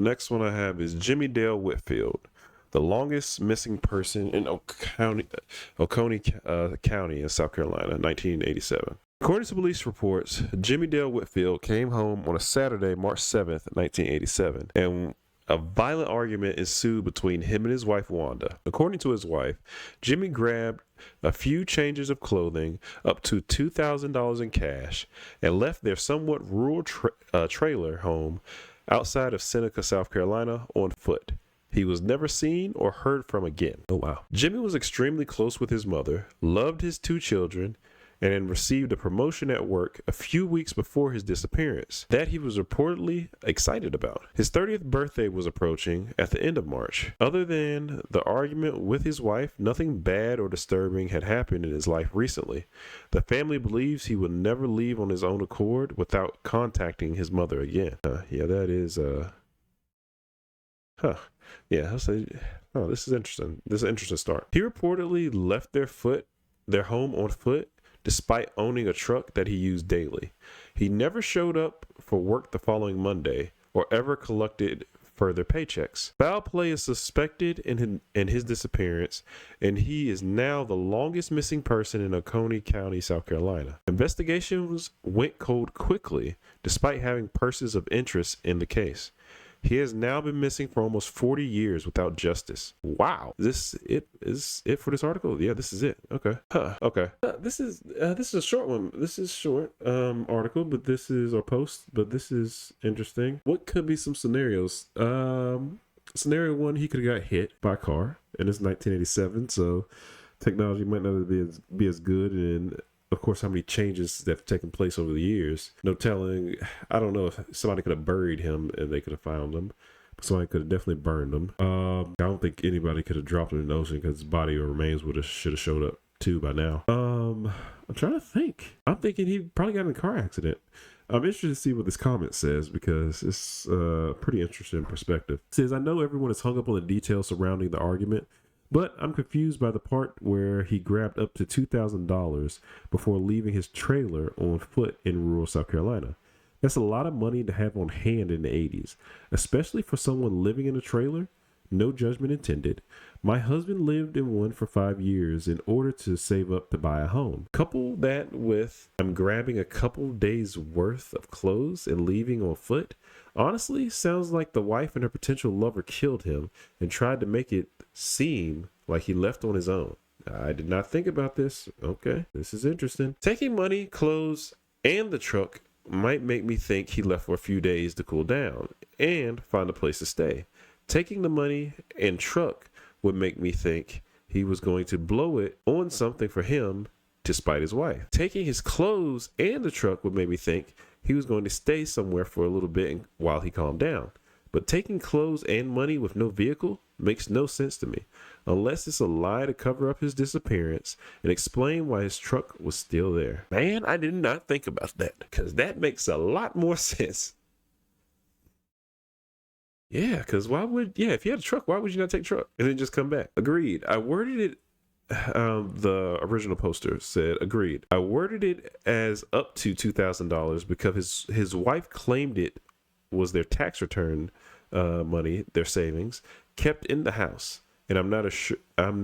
next one I have is Jimmy Dale Whitfield, the longest missing person in Oconee County in South Carolina, 1987. According to police reports, Jimmy Dale Whitfield came home on a Saturday, March 7th, 1987, and a violent argument ensued between him and his wife, Wanda. According to his wife, Jimmy grabbed a few changes of clothing, up to $2,000 in cash, and left their somewhat rural trailer home outside of Seneca, South Carolina, on foot. He was never seen or heard from again. Oh, wow. Jimmy was extremely close with his mother, loved his 2 children, and received a promotion at work a few weeks before his disappearance that he was reportedly excited about. His 30th birthday was approaching at the end of March. Other than the argument with his wife, nothing bad or disturbing had happened in his life recently. The family believes he will never leave on his own accord without contacting his mother again. Yeah, that is, Yeah, I'll say, oh, this is interesting. This is an interesting start. He reportedly left their home on foot, despite owning a truck that he used daily. He never showed up for work the following Monday or ever collected further paychecks. Foul play is suspected in his disappearance, and he is now the longest missing person in Oconee County, South Carolina. Investigations went cold quickly, despite having persons of interest in the case. He has now been missing for almost 40 years without justice. Wow. Is it for this article? Yeah, this is it. Okay. Okay. This is a short one. This is short article, but this is our post, but this is interesting. What could be some scenarios? Scenario 1, he could have got hit by a car, and it's 1987, so technology might not be as good, and of course, how many changes that have taken place over the years. No telling. I don't know if somebody could have buried him and they could have found him. But somebody could have definitely burned him. I don't think anybody could have dropped him in the ocean because his body or remains should have showed up too by now. I'm trying to think. I'm thinking he probably got in a car accident. I'm interested to see what this comment says because it's a pretty interesting perspective. It says, I know everyone is hung up on the details surrounding the argument, but I'm confused by the part where he grabbed up to $2,000 before leaving his trailer on foot in rural South Carolina. That's a lot of money to have on hand in the 80s, especially for someone living in a trailer. No judgment intended. My husband lived in one for 5 years in order to save up to buy a home. Couple that with I'm grabbing a couple days worth of clothes and leaving on foot. Honestly, sounds like the wife and her potential lover killed him and tried to make it seem like he left on his own. I did not think about this. Okay, this is interesting. Taking money, clothes, and the truck might make me think he left for a few days to cool down and find a place to stay. Taking the money and truck would make me think he was going to blow it on something for him to spite his wife. Taking his clothes and the truck would make me think he was going to stay somewhere for a little bit while he calmed down. But taking clothes and money with no vehicle makes no sense to me, unless it's a lie to cover up his disappearance and explain why his truck was still there. Man, I did not think about that, because that makes a lot more sense. Yeah, because if you had a truck, why would you not take a truck and then just come back? Agreed. I worded it, the original poster said, agreed. I worded it as up to $2,000 because his wife claimed it was their tax return money, their savings, kept in the house. And I'm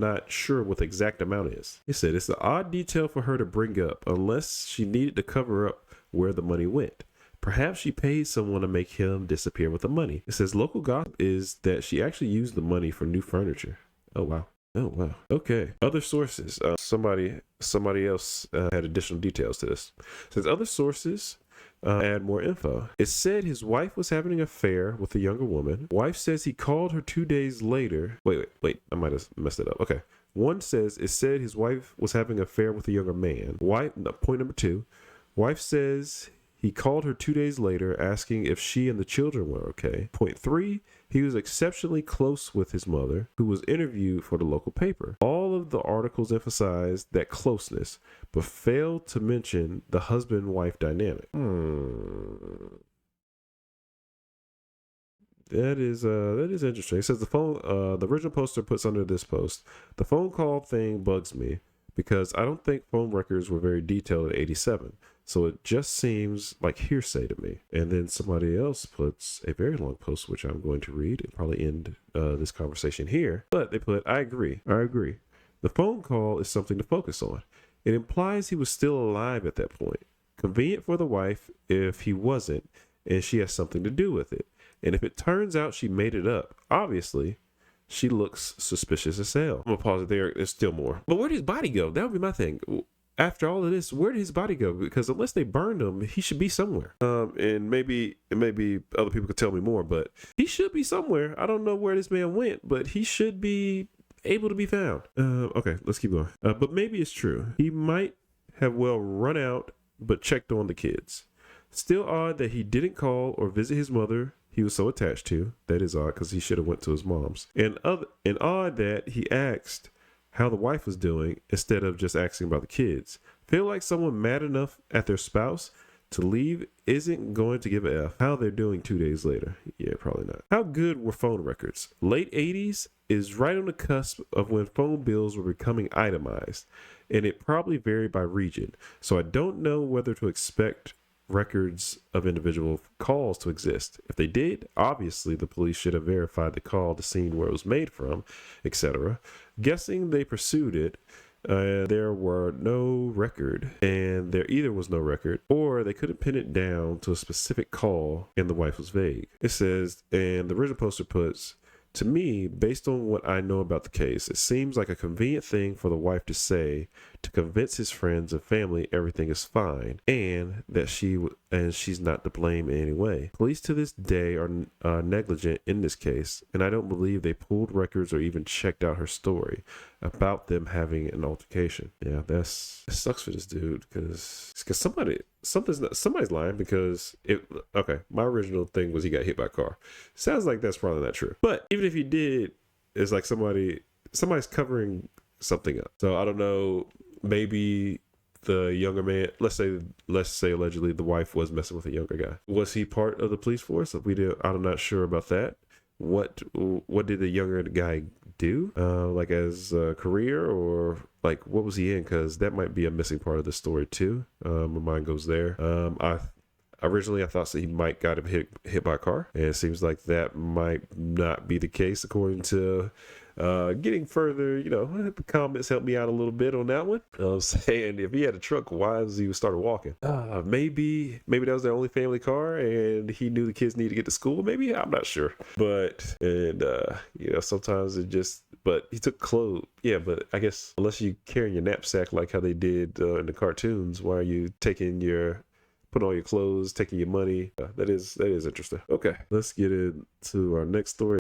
not sure what the exact amount is. He said it's an odd detail for her to bring up unless she needed to cover up where the money went. Perhaps she paid someone to make him disappear with the money. It says local gossip is that she actually used the money for new furniture. Oh, wow. Oh, wow. Okay. Other sources. Somebody else had additional details to this. It says other sources add more info. It said his wife was having an affair with a younger woman. Wife says he called her 2 days later. Wait. I might have messed it up. Okay. One says it said his wife was having an affair with a younger man. Point number 2. Wife says he called her 2 days later asking if she and the children were okay. Point 3, he was exceptionally close with his mother, who was interviewed for the local paper. All of the articles emphasized that closeness, but failed to mention the husband-wife dynamic. That is interesting. It says the original poster puts under this post, the phone call thing bugs me because I don't think phone records were very detailed in 87. So it just seems like hearsay to me. And then somebody else puts a very long post, which I'm going to read and probably end this conversation here. But they put, I agree. The phone call is something to focus on. It implies he was still alive at that point. Convenient for the wife if he wasn't, and she has something to do with it. And if it turns out she made it up, obviously, she looks suspicious as hell. I'm gonna pause it there. There's still more. But where did his body go? That would be my thing. After all of this, where did his body go? Because unless they burned him, he should be somewhere. And maybe other people could tell me more, but he should be somewhere. I don't know where this man went, but he should be able to be found. Okay, let's keep going. But maybe it's true. He might have well run out, but checked on the kids. Still odd that he didn't call or visit his mother he was so attached to. That is odd because he should have went to his mom's. And odd that he asked how the wife was doing instead of just asking about the kids. Feel like someone mad enough at their spouse to leave isn't going to give a F how they're doing 2 days later. Yeah, probably not. How good were phone records? Late 80s is right on the cusp of when phone bills were becoming itemized, and it probably varied by region. So I don't know whether to expect records of individual calls to exist. If they did, obviously the police should have verified the call, the scene where it was made from, etc. Guessing they pursued it, there were no record, and there either was no record or they couldn't pin it down to a specific call and the wife was vague. It says, and the original poster puts, to me, based on what I know about the case, it seems like a convenient thing for the wife to say to convince his friends and family everything is fine and that she's not to blame in any way. Police to this day are negligent in this case, and I don't believe they pulled records or even checked out her story about them having an altercation. Yeah, it sucks for this dude because somebody's lying because my original thing was he got hit by a car. Sounds like that's probably not true. But even if he did, it's like somebody's covering something up. So I don't know, maybe the younger man, let's say allegedly the wife was messing with a younger guy. Was he part of the police force? I'm not sure about that. What did the younger guy do? Like as a career, or like what was he in? Because that might be a missing part of the story too. My mind goes there. Originally I thought that he might got him hit by a car, and it seems like that might not be the case according to getting further, the comments helped me out a little bit on that one. Saying if he had a truck, why has he started walking? Maybe that was their only family car and he knew the kids needed to get to school. Maybe, I'm not sure. But sometimes but he took clothes. Yeah, but I guess unless you carry your knapsack like how they did in the cartoons, why are you putting all your clothes, taking your money? That is interesting. Okay, let's get into our next story.